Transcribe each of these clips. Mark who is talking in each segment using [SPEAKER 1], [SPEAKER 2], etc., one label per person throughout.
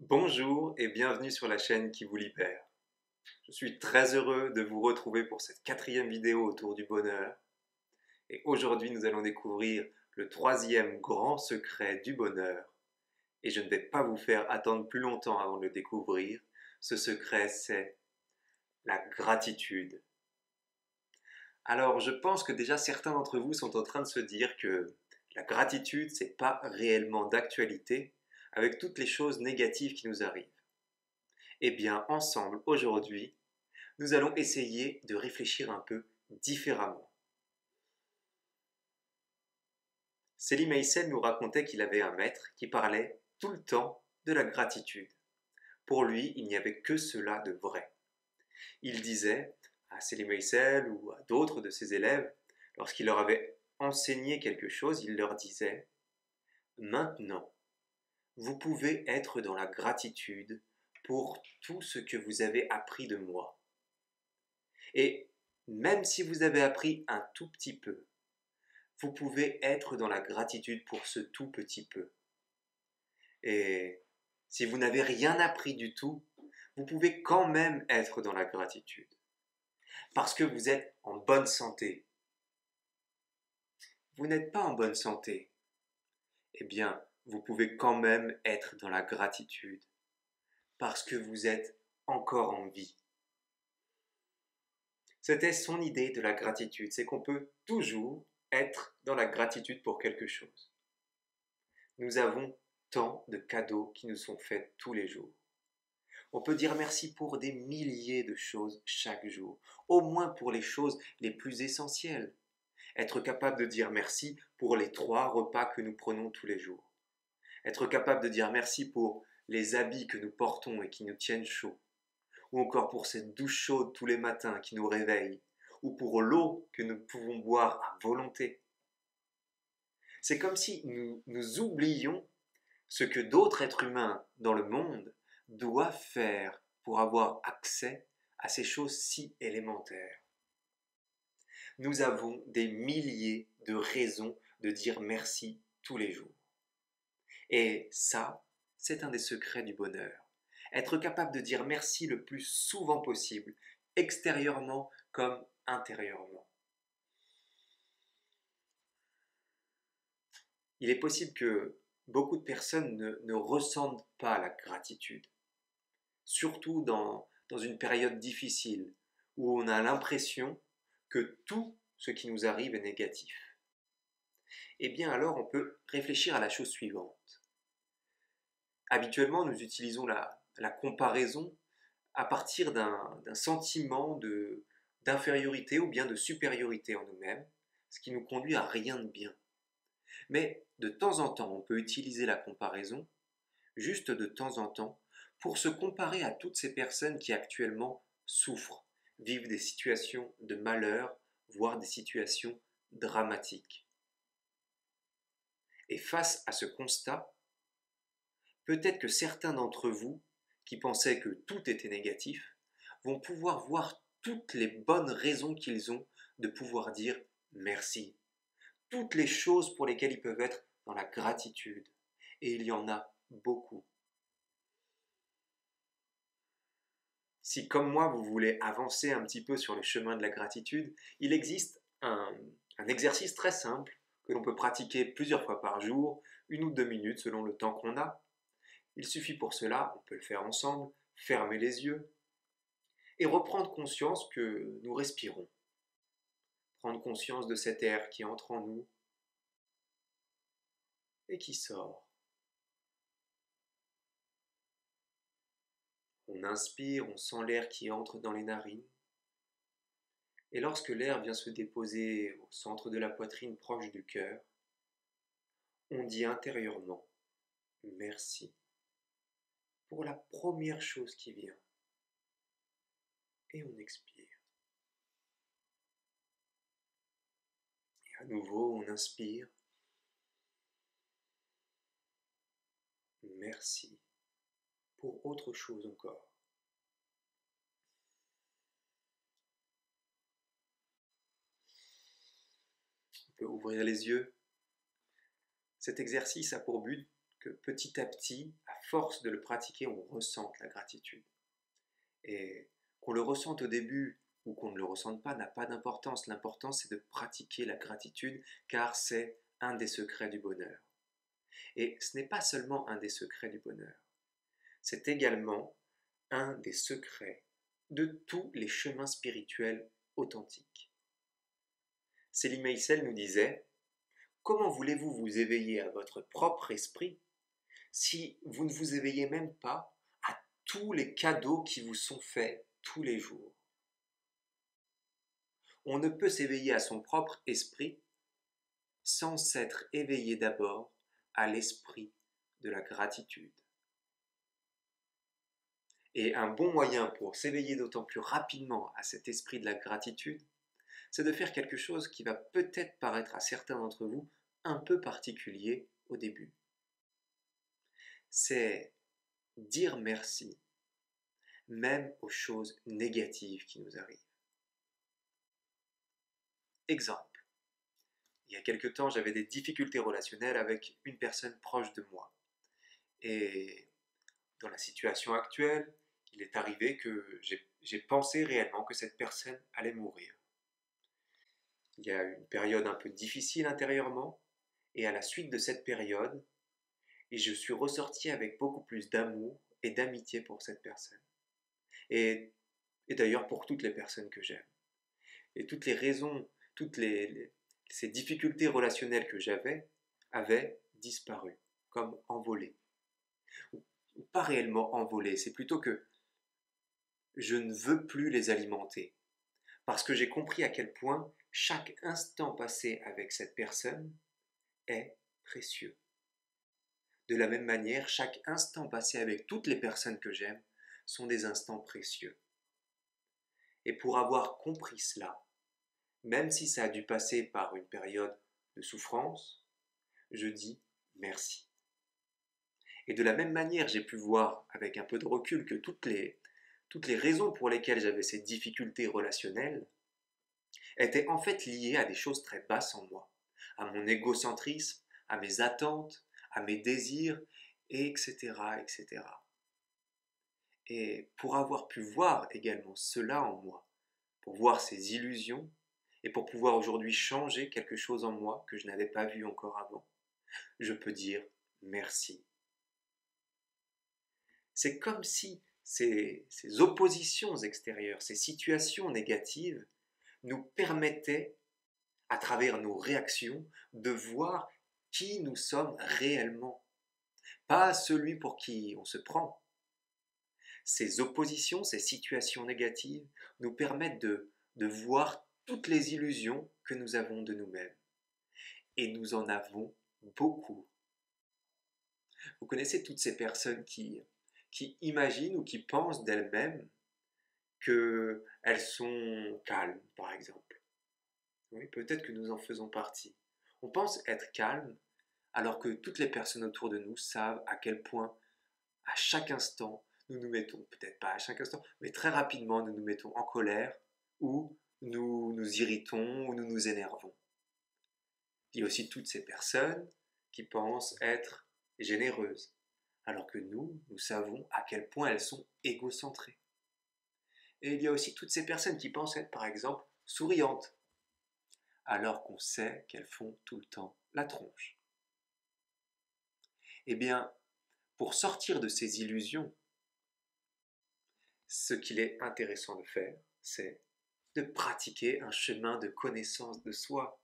[SPEAKER 1] Bonjour et bienvenue sur la chaîne qui vous libère. Je suis très heureux de vous retrouver pour cette quatrième vidéo autour du bonheur. Et aujourd'hui, nous allons découvrir le troisième grand secret du bonheur. Et je ne vais pas vous faire attendre plus longtemps avant de le découvrir. Ce secret, c'est la gratitude. Alors, je pense que déjà certains d'entre vous sont en train de se dire que la gratitude, c'est pas réellement d'actualité avec toutes les choses négatives qui nous arrivent. Eh bien, ensemble, aujourd'hui, nous allons essayer de réfléchir un peu différemment. Selim Haysen nous racontait qu'il avait un maître qui parlait tout le temps de la gratitude. Pour lui, il n'y avait que cela de vrai. Il disait à Selim Haysen ou à d'autres de ses élèves, lorsqu'il leur avait enseigné quelque chose, il leur disait « Maintenant, vous pouvez être dans la gratitude pour tout ce que vous avez appris de moi. Et même si vous avez appris un tout petit peu, vous pouvez être dans la gratitude pour ce tout petit peu. Et si vous n'avez rien appris du tout, vous pouvez quand même être dans la gratitude. Parce que vous êtes en bonne santé. Vous n'êtes pas en bonne santé. Eh bien, vous pouvez quand même être dans la gratitude. Parce que vous êtes encore en vie. C'était son idée de la gratitude, c'est qu'on peut toujours être dans la gratitude pour quelque chose. Nous avons tant de cadeaux qui nous sont faits tous les jours. On peut dire merci pour des milliers de choses chaque jour, au moins pour les choses les plus essentielles. Être capable de dire merci pour les 3 repas que nous prenons tous les jours. Être capable de dire merci pour les habits que nous portons et qui nous tiennent chaud. Ou encore pour cette douche chaude tous les matins qui nous réveille. Ou pour l'eau que nous pouvons boire à volonté. C'est comme si nous oublions ce que d'autres êtres humains dans le monde doivent faire pour avoir accès à ces choses si élémentaires. Nous avons des milliers de raisons de dire merci tous les jours. Et ça, c'est un des secrets du bonheur. Être capable de dire merci le plus souvent possible, extérieurement comme intérieurement. Il est possible que beaucoup de personnes ne ressentent pas la gratitude, surtout dans une période difficile où on a l'impression que tout ce qui nous arrive est négatif. Eh bien alors on peut réfléchir à la chose suivante. Habituellement nous utilisons la comparaison à partir d'un sentiment d'infériorité ou bien de supériorité en nous-mêmes, ce qui nous conduit à rien de bien. Mais de temps en temps, on peut utiliser la comparaison, juste de temps en temps, pour se comparer à toutes ces personnes qui actuellement souffrent, vivent des situations de malheur, voire des situations dramatiques. Et face à ce constat, peut-être que certains d'entre vous, qui pensaient que tout était négatif, vont pouvoir voir toutes les bonnes raisons qu'ils ont de pouvoir dire merci. Toutes les choses pour lesquelles ils peuvent être dans la gratitude. Et il y en a beaucoup. Si comme moi vous voulez avancer un petit peu sur le chemin de la gratitude, il existe un exercice très simple que l'on peut pratiquer plusieurs fois par jour, 1 ou 2 minutes selon le temps qu'on a. Il suffit pour cela, on peut le faire ensemble, fermer les yeux et reprendre conscience que nous respirons. Prendre conscience de cet air qui entre en nous et qui sort. On inspire, on sent l'air qui entre dans les narines. Et lorsque l'air vient se déposer au centre de la poitrine proche du cœur, on dit intérieurement merci pour la première chose qui vient. Et on expire. Et à nouveau, on inspire. Merci pour autre chose encore. On peut ouvrir les yeux. Cet exercice a pour but que petit à petit, à force de le pratiquer, on ressente la gratitude. Et qu'on le ressente au début ou qu'on ne le ressente pas n'a pas d'importance. L'important, c'est de pratiquer la gratitude, car c'est un des secrets du bonheur. Et ce n'est pas seulement un des secrets du bonheur, c'est également un des secrets de tous les chemins spirituels authentiques. Céline Meissel nous disait: comment voulez-vous vous éveiller à votre propre esprit si vous ne vous éveillez même pas à tous les cadeaux qui vous sont faits tous les jours? On ne peut s'éveiller à son propre esprit sans s'être éveillé d'abord à l'esprit de la gratitude. Et un bon moyen pour s'éveiller d'autant plus rapidement à cet esprit de la gratitude, c'est de faire quelque chose qui va peut-être paraître à certains d'entre vous un peu particulier au début. C'est dire merci, même aux choses négatives qui nous arrivent. Exemple, il y a quelque temps, j'avais des difficultés relationnelles avec une personne proche de moi. Et dans la situation actuelle, il est arrivé que j'ai pensé réellement que cette personne allait mourir. Il y a eu une période un peu difficile intérieurement, et à la suite de cette période, je suis ressorti avec beaucoup plus d'amour et d'amitié pour cette personne. Et, et d'ailleurs pour toutes les personnes que j'aime. Et toutes les raisons, ces difficultés relationnelles que j'avais avaient disparu, comme envolées. Ou pas réellement envolées, c'est plutôt que je ne veux plus les alimenter. Parce que j'ai compris à quel point chaque instant passé avec cette personne est précieux. De la même manière, chaque instant passé avec toutes les personnes que j'aime sont des instants précieux. Et pour avoir compris cela, même si ça a dû passer par une période de souffrance, je dis merci. Et de la même manière, j'ai pu voir avec un peu de recul que toutes les raisons pour lesquelles j'avais ces difficultés relationnelles étaient en fait liées à des choses très basses en moi, à mon égocentrisme, à mes attentes, à mes désirs, etc., etc. Et pour avoir pu voir également cela en moi, pour voir ces illusions, et pour pouvoir aujourd'hui changer quelque chose en moi que je n'avais pas vu encore avant, je peux dire merci. C'est comme si ces oppositions extérieures, ces situations négatives, nous permettaient, à travers nos réactions, de voir qui nous sommes réellement, pas celui pour qui on se prend. Ces oppositions, ces situations négatives nous permettent de voir toutes les illusions que nous avons de nous-mêmes. Et nous en avons beaucoup. Vous connaissez toutes ces personnes qui imaginent ou qui pensent d'elles-mêmes qu'elles sont calmes, par exemple. Oui, peut-être que nous en faisons partie. On pense être calme alors que toutes les personnes autour de nous savent à quel point, à chaque instant, nous nous mettons, peut-être pas à chaque instant, mais très rapidement, nous nous mettons en colère ou nous nous irritons ou nous nous énervons. Il y a aussi toutes ces personnes qui pensent être généreuses, alors que nous savons à quel point elles sont égocentrées. Et il y a aussi toutes ces personnes qui pensent être, par exemple, souriantes, alors qu'on sait qu'elles font tout le temps la tronche. Eh bien, pour sortir de ces illusions, ce qu'il est intéressant de faire, c'est de pratiquer un chemin de connaissance de soi.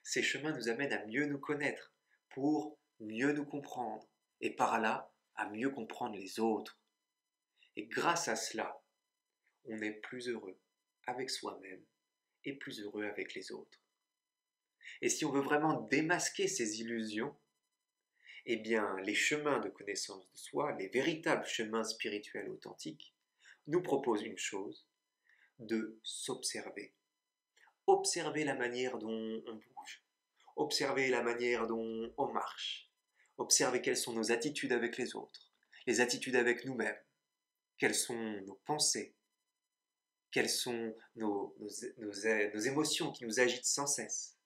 [SPEAKER 1] Ces chemins nous amènent à mieux nous connaître, pour mieux nous comprendre, et par là, à mieux comprendre les autres. Et grâce à cela, on est plus heureux avec soi-même et plus heureux avec les autres. Et si on veut vraiment démasquer ces illusions, eh bien, les chemins de connaissance de soi, les véritables chemins spirituels authentiques, nous proposent une chose, de s'observer. Observer la manière dont on bouge, observer la manière dont on marche, observer quelles sont nos attitudes avec les autres, les attitudes avec nous-mêmes, quelles sont nos pensées, quelles sont nos émotions qui nous agitent sans cesse,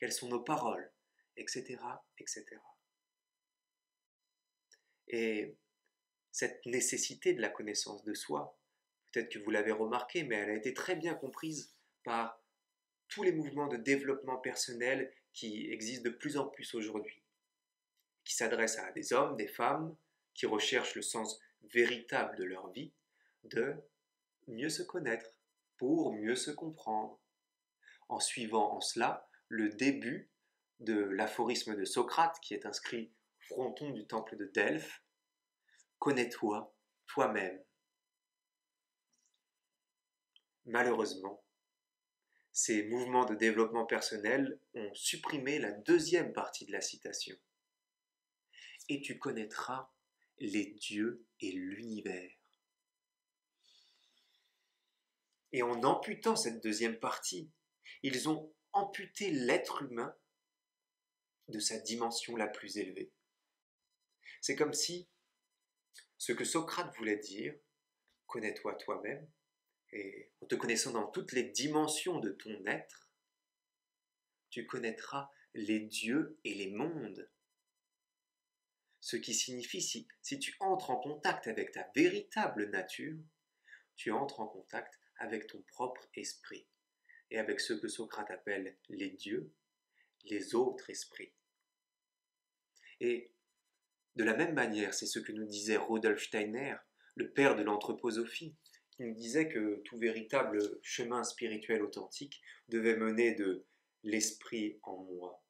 [SPEAKER 1] quelles sont nos paroles, etc., etc. Et cette nécessité de la connaissance de soi. Peut-être que vous l'avez remarqué, mais elle a été très bien comprise par tous les mouvements de développement personnel qui existent de plus en plus aujourd'hui, qui s'adressent à des hommes, des femmes, qui recherchent le sens véritable de leur vie, de mieux se connaître, pour mieux se comprendre, en suivant en cela le début de l'aphorisme de Socrate qui est inscrit au fronton du temple de Delphes: connais-toi toi-même. Malheureusement, ces mouvements de développement personnel ont supprimé la deuxième partie de la citation. Et tu connaîtras les dieux et l'univers. Et en amputant cette deuxième partie, ils ont amputé l'être humain de sa dimension la plus élevée. C'est comme si ce que Socrate voulait dire, connais-toi toi-même, et en te connaissant dans toutes les dimensions de ton être, tu connaîtras les dieux et les mondes. Ce qui signifie, si tu entres en contact avec ta véritable nature, tu entres en contact avec ton propre esprit, et avec ce que Socrate appelle les dieux, les autres esprits. Et de la même manière, c'est ce que nous disait Rudolf Steiner, le père de l'anthroposophie, qui nous disait que tout véritable chemin spirituel authentique devait mener de l'esprit en moi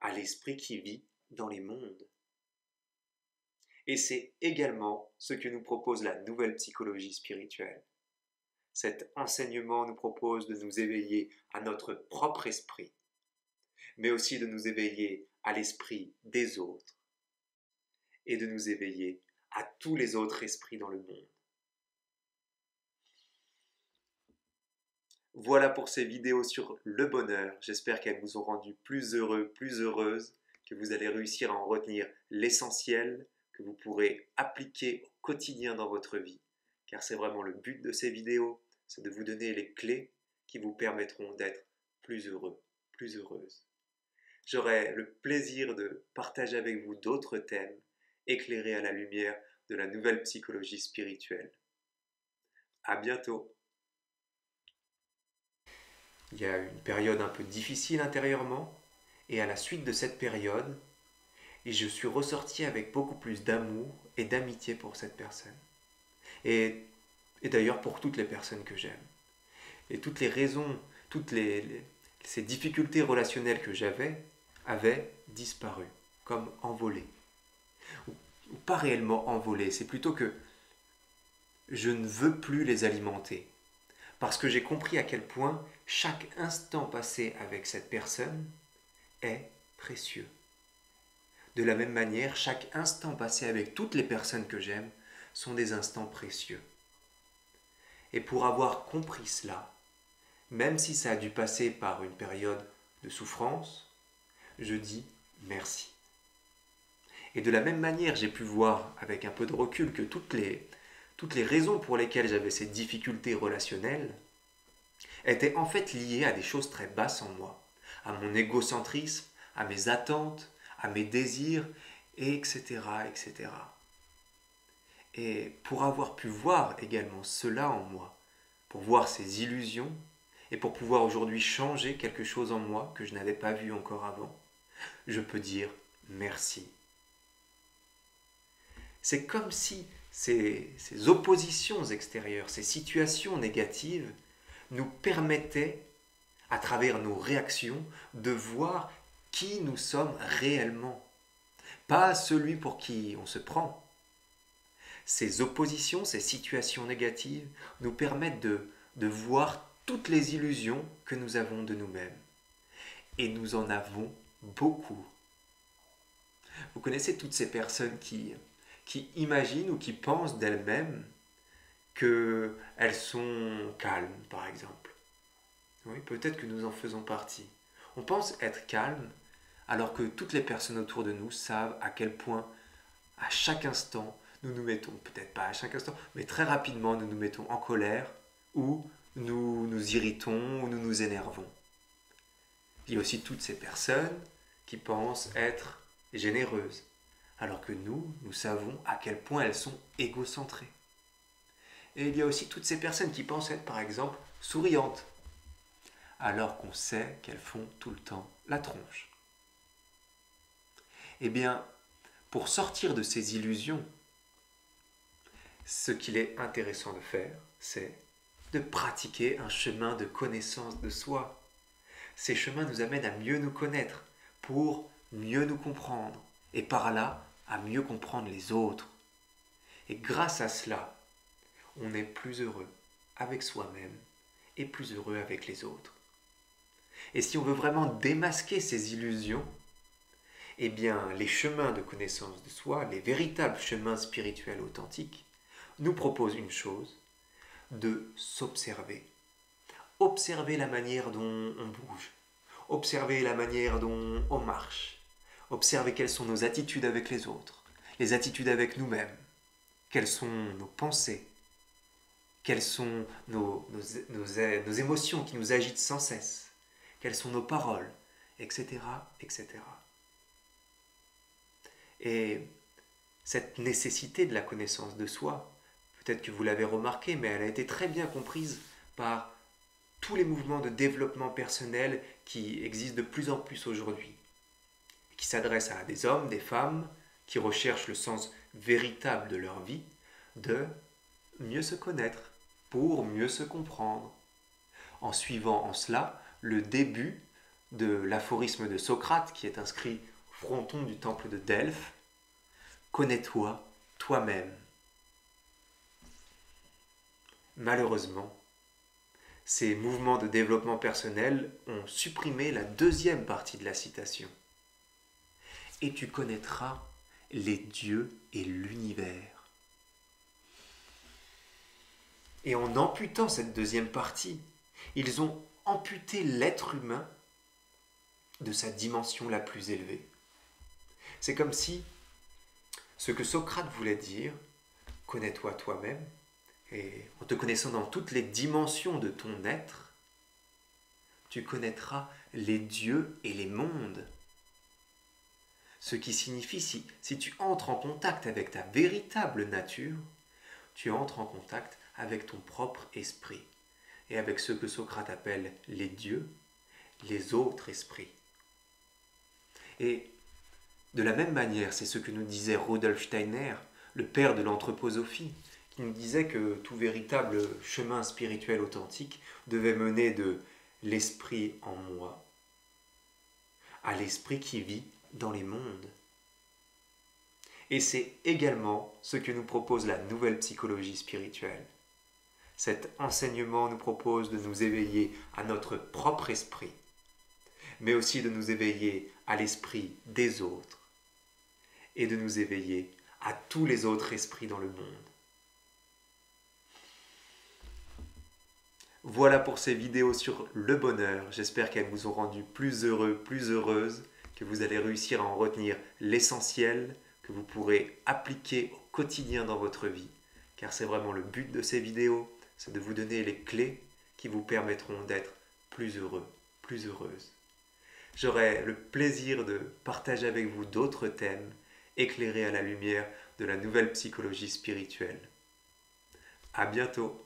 [SPEAKER 1] à l'esprit qui vit dans les mondes. Et c'est également ce que nous propose la nouvelle psychologie spirituelle. Cet enseignement nous propose de nous éveiller à notre propre esprit, mais aussi de nous éveiller à l'esprit des autres et de nous éveiller à tous les autres esprits dans le monde. Voilà pour ces vidéos sur le bonheur. J'espère qu'elles vous ont rendu plus heureux, plus heureuse, que vous allez réussir à en retenir l'essentiel, que vous pourrez appliquer au quotidien dans votre vie. Car c'est vraiment le but de ces vidéos, c'est de vous donner les clés qui vous permettront d'être plus heureux, plus heureuse. J'aurai le plaisir de partager avec vous d'autres thèmes éclairés à la lumière de la nouvelle psychologie spirituelle. À bientôt! Il y a une période un peu difficile intérieurement, et à la suite de cette période, je suis ressorti avec beaucoup plus d'amour et d'amitié pour cette personne. Et d'ailleurs pour toutes les personnes que j'aime. Et toutes les raisons, ces difficultés relationnelles que j'avais avaient disparu, comme envolées. Ou pas réellement envolées, c'est plutôt que je ne veux plus les alimenter. Parce que j'ai compris à quel point chaque instant passé avec cette personne est précieux. De la même manière, chaque instant passé avec toutes les personnes que j'aime sont des instants précieux. Et pour avoir compris cela, même si ça a dû passer par une période de souffrance, je dis merci. Et de la même manière, j'ai pu voir avec un peu de recul que toutes les raisons pour lesquelles j'avais ces difficultés relationnelles étaient en fait liées à des choses très basses en moi, à mon égocentrisme, à mes attentes, à mes désirs, etc., etc. Et pour avoir pu voir également cela en moi, pour voir ces illusions, et pour pouvoir aujourd'hui changer quelque chose en moi que je n'avais pas vu encore avant, je peux dire merci. C'est comme si ces oppositions extérieures, ces situations négatives, nous permettaient, à travers nos réactions, de voir qui nous sommes réellement, pas celui pour qui on se prend. Ces oppositions, ces situations négatives nous permettent de voir toutes les illusions que nous avons de nous-mêmes. Et nous en avons beaucoup. Vous connaissez toutes ces personnes qui imaginent ou qui pensent d'elles-mêmes qu'elles sont calmes, par exemple. Oui, peut-être que nous en faisons partie. On pense être calme, alors que toutes les personnes autour de nous savent à quel point, à chaque instant, nous nous mettons, peut-être pas à chaque instant, mais très rapidement, nous nous mettons en colère, ou nous nous irritons, ou nous nous énervons. Il y a aussi toutes ces personnes qui pensent être généreuses, alors que nous savons à quel point elles sont égocentrées. Et il y a aussi toutes ces personnes qui pensent être, par exemple, souriantes, alors qu'on sait qu'elles font tout le temps la tronche. Eh bien, pour sortir de ces illusions, ce qu'il est intéressant de faire, c'est de pratiquer un chemin de connaissance de soi. Ces chemins nous amènent à mieux nous connaître, pour mieux nous comprendre, et par là, à mieux comprendre les autres. Et grâce à cela, on est plus heureux avec soi-même et plus heureux avec les autres. Et si on veut vraiment démasquer ces illusions, eh bien, les chemins de connaissance de soi, les véritables chemins spirituels authentiques, nous proposent une chose, de s'observer. Observer la manière dont on bouge, observer la manière dont on marche, observer quelles sont nos attitudes avec les autres, les attitudes avec nous-mêmes, quelles sont nos pensées, quelles sont nos émotions qui nous agitent sans cesse, quelles sont nos paroles, etc., etc. Et cette nécessité de la connaissance de soi, peut-être que vous l'avez remarqué, mais elle a été très bien comprise par tous les mouvements de développement personnel qui existent de plus en plus aujourd'hui, qui s'adressent à des hommes, des femmes, qui recherchent le sens véritable de leur vie, de mieux se connaître, pour mieux se comprendre, en suivant en cela le début de l'aphorisme de Socrate qui est inscrit au fronton du temple de Delphes. Connais-toi toi-même. Malheureusement, ces mouvements de développement personnel ont supprimé la deuxième partie de la citation. Et tu connaîtras les dieux et l'univers. Et en amputant cette deuxième partie, ils ont amputé l'être humain de sa dimension la plus élevée. C'est comme si ce que Socrate voulait dire, connais-toi toi-même, et en te connaissant dans toutes les dimensions de ton être, tu connaîtras les dieux et les mondes. Ce qui signifie, si tu entres en contact avec ta véritable nature, tu entres en contact avec ton propre esprit et avec ce que Socrate appelle les dieux, les autres esprits. Et de la même manière, c'est ce que nous disait Rudolf Steiner, le père de l'anthroposophie, qui nous disait que tout véritable chemin spirituel authentique devait mener de l'esprit en moi à l'esprit qui vit dans les mondes. Et c'est également ce que nous propose la nouvelle psychologie spirituelle. Cet enseignement nous propose de nous éveiller à notre propre esprit, mais aussi de nous éveiller à l'esprit des autres et de nous éveiller à tous les autres esprits dans le monde. Voilà pour ces vidéos sur le bonheur. J'espère qu'elles vous ont rendu plus heureux, plus heureuses, que vous allez réussir à en retenir l'essentiel, que vous pourrez appliquer au quotidien dans votre vie. Car c'est vraiment le but de ces vidéos, c'est de vous donner les clés qui vous permettront d'être plus heureux, plus heureuse. J'aurai le plaisir de partager avec vous d'autres thèmes éclairés à la lumière de la nouvelle psychologie spirituelle. À bientôt!